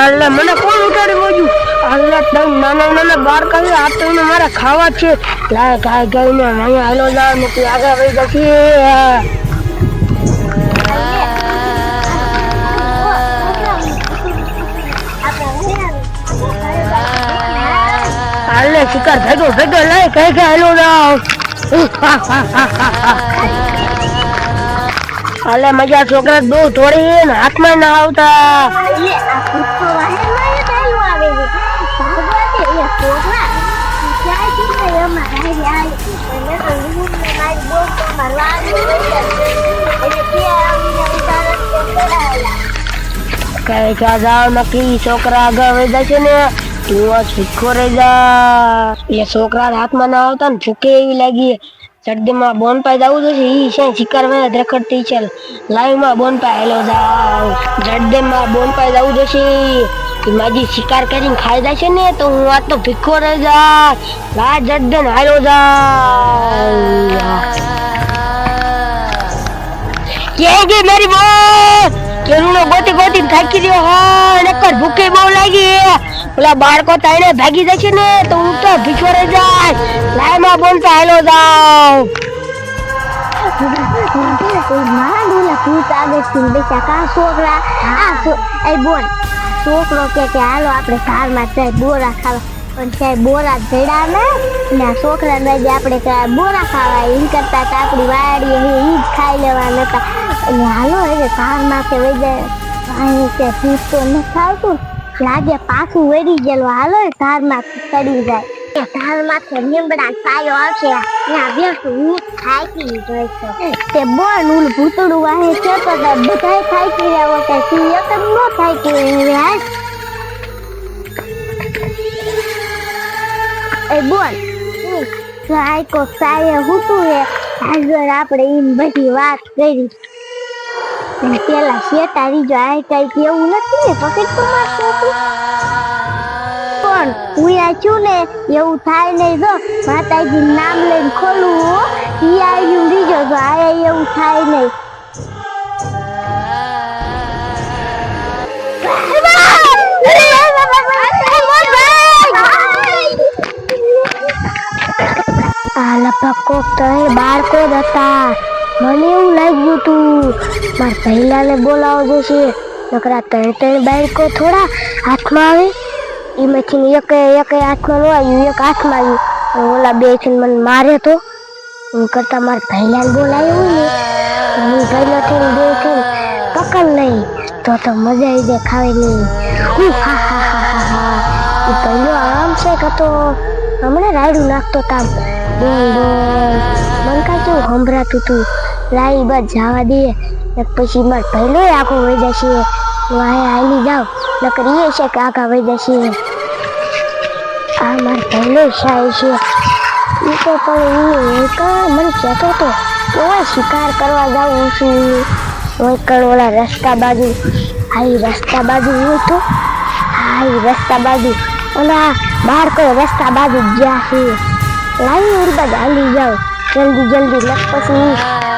અલ્લા મને કોણ ઉઠાડી બોલ્યું? અલ્લા તમ નાના નાના બાળકા છે, આ તો એને મારા ખાવા છે. લાય ગાય ગાયને અહીંયા હાલો જાવ ને તું આગળ વહી જશે. હાલે શિકાર ભેગો ભેગો લાય કઈ કઈ હાલો જાવ. હાલે મજા છોકરા બહુ થોડી ને હાથમાં ના આવતા. કઈ ક્યાં જાવ નક્કી છોકરા આગળ વહી જશે ને તું શીખો રહી જા. એ છોકરા હાથમાં ના આવતા ને ભૂકે એવી લાગી. જડદીમાં બોન પાઈ જવું જશે ઈ છે શિકાર માં રખડતી ચાલ લાઈવ માં બોન પાઈ હેલો જાવ. જડદીમાં બોન પાઈ જવું જશે માજી શિકાર કરીને ખાઈ જશે ને તો હું આ તો ભીખો રહી જા. લા જડદન હાલો જા. કે મારી બોન કેરુનો ગોતી ગોતી થાકી રહ્યો. હા નકર ભૂખે બહુ લાગી. ઓલા બાળકો તાઈને ભાગી જશે ને તો હું તો ભીખો રહી જાય. લાય માં બોન તો હાલો જાવ. છોકરો કે હાલો આપણે ધારમાં ચાય બોરા ખાવા પણ ચાય બોરા જડ્યા ને છોકરા ને આપણે બોરા ખાવા એમ કરતા આપણી વાડી ઈ જ ખાઈ લેવા નતા. હાલો એટલે ધાર માથે વહી જાય ભૂત તો નથી આવતું લાગે પાછું વળી ગયેલું. હાલો ધાર માથે ચડી જાય ધાર માથે લીમડા સાયો આવશે ત્યાં બેસું હું થાકી જોઈશે. તે બોન ઉલ ભૂતડું વાહે છે તો બધા થાકી રહ્યા હોય તું એક જ ન થાકી રહ્યા. એ બોન સાયકો સાયે હુતું હે આગળ આપણે એમ બધી વાત કરી. પેલા શેતારી જો આ કઈ એવું નથી ને પકડ તો મારતો પણ હું આ છું ને એવું થાય નહીં. જો માતાજી નામ લઈને ખોલવું ઈ આવ્યું રીજો જો આ એવું થાય નહીં. આ લપક કોક તો બાળકો જ હતા. મને એવું લાગ્યું તું મારા પહેલાને બોલાવો જોશે નકરા ત્રણ બાળકો થોડા હાથમાં આવે એમાંથી એક હાથમાં ન આવ્યું એક હાથમાં આવ્યું. ઓલા બે છે મને મારે તો હું કરતા મારા પહેલાને બોલાવ્યું હોય ને હું પહેલો થઈને બે થઈને પકડ નહીં તો મજા આવી જાય ખાવાની. હા હા હા હા હા એ પહેલો આરામ છે કે તો હમણાં રાયડું નાખતો તામ બોલ બોલ મને કાંઈ કેવું સંભળાતું તું. લાઈ બસ જવા દે પછી મારે પહેલો આખો વહી જશે. વાહે હાલી જાવ નકર એ છે કે આખા વહી જશે. આ મારે પહેલો શાય છે એ તો પણ મને કહેતો હતો કે ઓય શિકાર કરવા જાઉં છું ઓય કણ ઓલા રસ્તા બાજુ રસ્તા બાજુ હોય તો રસ્તા બાજુ ઓલા બાળકો રસ્તા બાજુ ગયા છે. લાવી ઓલી બાજુ હાલી જાવ જલ્દી જલ્દી લખ પછી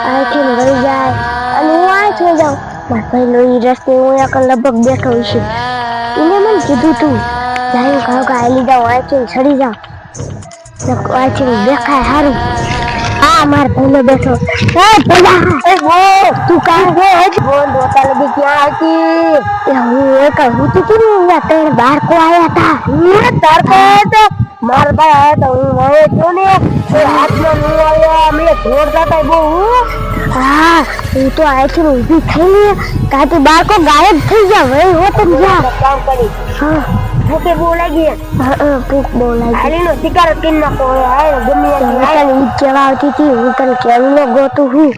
અહીંથી વળી જાય અને હું આ થઈ જાઉં. મારે પહેલો એ રસ્તે હું એક લગભગ બેઠો છું એને મને કીધું તું જાય કહો કે હાલી જાઓ અહીંથી ચડી જાઓ અહીંથી દેખાય સારું. હા મારે પહેલો બેઠો તું કાં બોલ રોતા લગી ક્યાં હતી હું એક હું તું કીધું ત્રણ બાળકો આવ્યા હતા. બાળકો આવ્યા હતા મારા ભાઈ આવ્યા હતા હું હવે જો ને હાથમાં હું આવ્યા મેં દોડતા હતા બહુ. હા હું તો અહીંથી ઊભી થઈને કાંથી બાળકો ગાયબ થઈ ગયા વહી હોત કામ કરી. હા ભૂખે બહુ લાગી. ભૂખ બહુ લાગી હાલીનો શિકાર કરી નાખો ગમે ઈ કેવા આવતી હતી હું તને કેવું ન ગોતું હું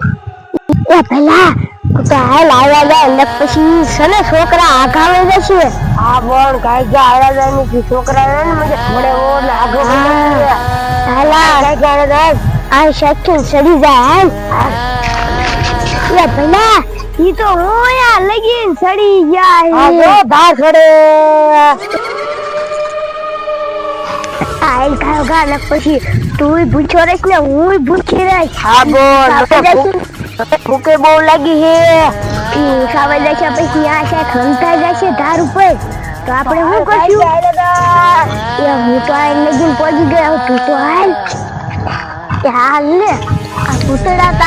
એ પેલા તો હાલ આવ્યા જાય પછી છે ને છોકરા આઘાવે જશે. હા બોલ કાઈ ગયા આવ્યા જાય ને છોકરા ને મને થોડે ઓર આગો હાલા કાઈ જાય આ શેઠ ચડી જાય એ પેલા ઈ તો ઓયા લગીન ચડી જાય. આ તો ધા છડે આઈ ખાયો ગાને પછી તુંય ભૂખ્યો રહીશ ને હુંય ભૂખી રહીશ. હા બોલ ભૂખે બહુ લાગી હે ખાવા જશે પછી આ છે ખંતા જશે ધાર ઉપર તો આપણે શું કરશું? એ હું તો આ લગીન પહોંચી ગયો, તું તો હાલ. એ હાલ લે, આ પૂતળા તો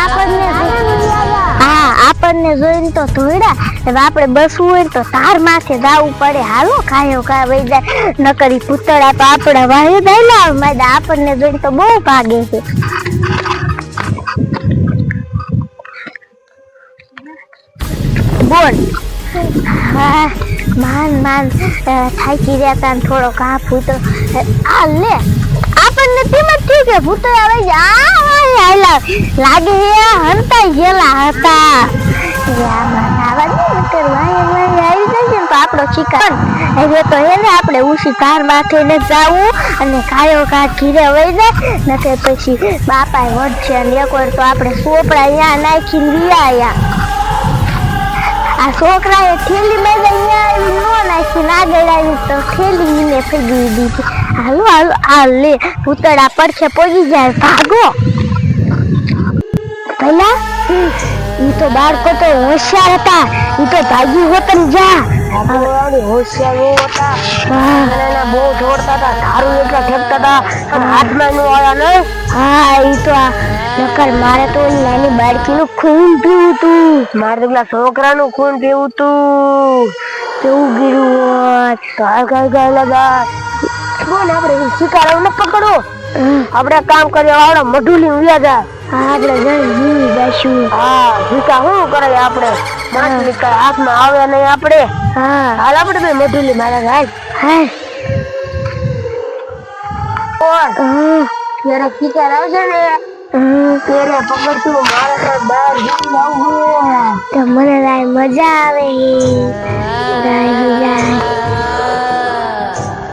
આપણને જોઈને તો ધોઈડા. હવે આપણે બસવું હોય તો તાર માથે જાવું પડે. હાલો કાયો કા વઈ જાય, નકરી પૂતળા તો આપણા વાયુ દાયલા માદા આપણને જોઈને તો બહુ ભાગે છે. બોલ. હા માન થાકી રહ્યા તા થોડો કા પૂતળો આ લે આપણને તેમ જ ઠીક છે. પૂતળા વઈ જાય લાગે હંતાઈ ગયેલા હતા. આપણો શિકાર હવે તો એને આપણે ઉસી કાર માથે ને જાવું અને કાયો કા ઘીરે વઈ જાય ને કે પછી બાપા વધશે અને એકવાર તો આપણે સોપડા અહીંયા નાખીને વિયા. આ છોકરાએ થેલી માં અહીંયા નો નાખી આગળ આવી તો થેલી ને ફેંકી દીધી. હાલો હાલો આ લે પૂતળા પડખે પડી જાય, ભાગો. પેલા ઈ તો બાળકો તો હોશિયાર હતા, ઈ તો ભાગી હોત ને જા. હોશિયાર હતા, બહુ દોડતા હતા, દારૂ એટલા ફેંકતા હતા અને હાથમાં નું આવ્યા ને. હા ઈ તો નકર મારે તો નાની બાળકીનું ખૂન પીવું તું. મારે તો પેલા છોકરાનું ખૂન પીવું તું. કેવું ગીરું હોત. ગાય લગા બોલ આપણે શિકાર ન પકડો. આપણે કામ કરીએ આવડે મઢુલી ઉયા જાય. આપણે જઈ જઈશું. હા ભીકા શું કરે આપણે માછલી કઈ હાથમાં આવે નહીં આપણે. હા હાલ આપણે બે મઢુલી મારા હાલ હા ત્યારે શિકાર આવશે ને ત્યારે પકડતું. મારે તો બહાર જઈને આવવું તો મને મજા આવે.